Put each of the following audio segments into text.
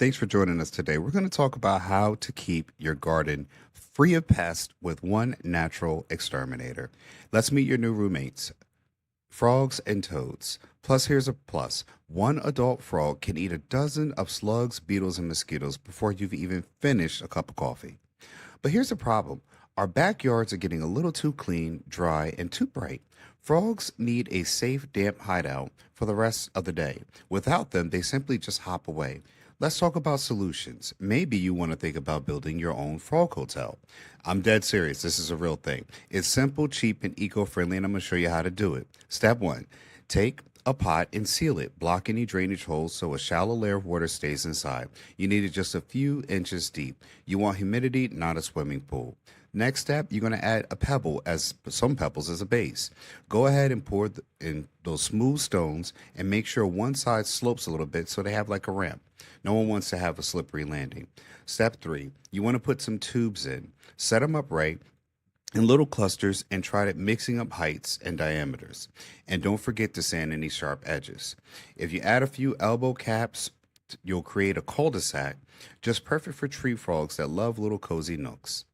Thanks for joining us today. We're going to talk about how to keep your garden free of pests with one natural exterminator. Let's meet your new roommates, frogs and toads. Plus, here's a plus. One adult frog can eat a dozen of slugs, beetles, and mosquitoes before you've even finished a cup of coffee. But here's the problem. Our backyards are getting a little too clean, dry, and too bright. Frogs need a safe, damp hideout for the rest of the day. Without them, they simply just hop away. Let's talk about solutions. Maybe you want to think about building your own frog hotel. I'm dead serious. This is a real thing. It's simple, cheap, and eco-friendly, and I'm going to show you how to do it. Step one, take a pot and seal it. Block any drainage holes so a shallow layer of water stays inside. You need it just a few inches deep. You want humidity, not a swimming pool. Next step, you're going to add a pebble, as some pebbles, as a base. Go ahead and pour in those smooth stones and make sure one side slopes a little bit so they have like a ramp. No one wants to have a slippery landing. Step three, you want to put some tubes in. Set them up right in little clusters and try to mixing up heights and diameters. And don't forget to sand any sharp edges. If you add a few elbow caps, you'll create a cul-de-sac, just perfect for tree frogs that love little cozy nooks.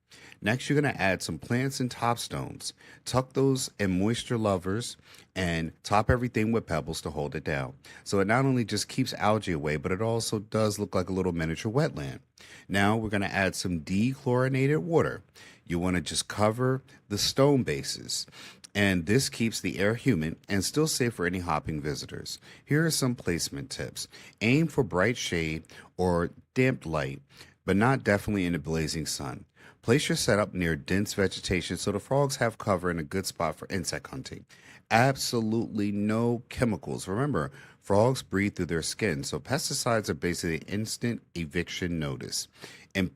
Next, you're going to add some plants and topstones. Tuck those in moisture lovers and top everything with pebbles to hold it down. So it not only just keeps algae away, but it also does look like a little miniature wetland. Now we're going to add some dechlorinated water. You want to just cover the stone bases. And this keeps the air humid and still safe for any hopping visitors. Here are some placement tips. Aim for bright shade or damp light, but not definitely in the blazing sun. Place your setup near dense vegetation so the frogs have cover and a good spot for insect hunting. Absolutely no chemicals. Remember, frogs breathe through their skin, so pesticides are basically instant eviction notice. And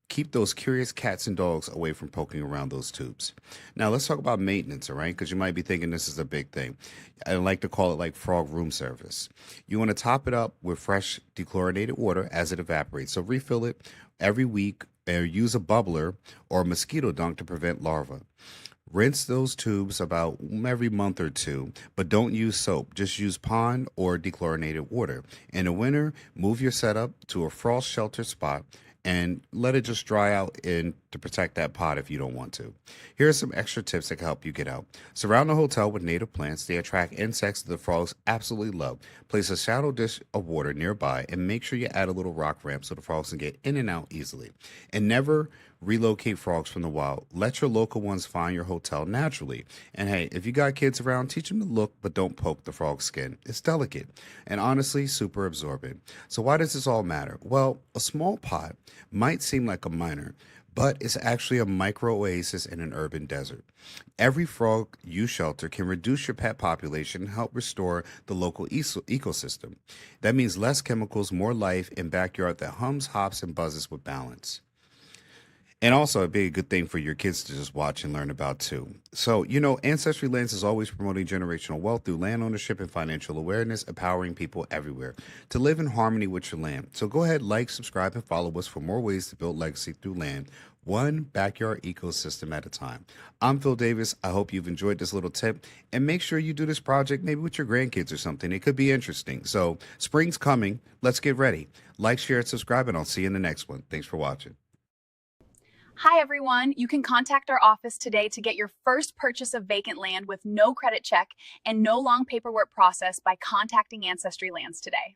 keep those curious cats and dogs away from poking around those tubes. Now, let's talk about maintenance, all right? Because you might be thinking this is a big thing. I like to call it like frog room service. You want to top it up with fresh dechlorinated water as it evaporates. So refill it every week or use a bubbler or a mosquito dunk to prevent larvae. Rinse those tubes about every month or two, but don't use soap. Just use pond or dechlorinated water. In the winter, move your setup to a frost shelter spot and let it just dry out in to protect that pot if you don't want to. Here are some extra tips that can help you get out. Surround the hotel with native plants. They attract insects that the frogs absolutely love. Place a shallow dish of water nearby and make sure you add a little rock ramp so the frogs can get in and out easily. And never relocate frogs from the wild. Let your local ones find your hotel naturally. And hey, if you got kids around, teach them to look, but don't poke the frog's skin. It's delicate and honestly super absorbent. So why does this all matter? Well, a small pot might seem like a minor, but it's actually a micro oasis in an urban desert. Every frog you shelter can reduce your pet population and help restore the local ecosystem. That means less chemicals, more life in backyard that hums, hops, and buzzes with balance. And also, it'd be a good thing for your kids to just watch and learn about too. So, Ancestry Lands is always promoting generational wealth through land ownership and financial awareness, empowering people everywhere to live in harmony with your land. So go ahead, like, subscribe, and follow us for more ways to build legacy through land, one backyard ecosystem at a time. I'm Phil Davis. I hope you've enjoyed this little tip, and make sure you do this project maybe with your grandkids or something. It could be interesting. So spring's coming. Let's get ready. Like, share, and subscribe, and I'll see you in the next one. Thanks for watching. Hi, everyone. You can contact our office today to get your first purchase of vacant land with no credit check and no long paperwork process by contacting Ancestry Lands today.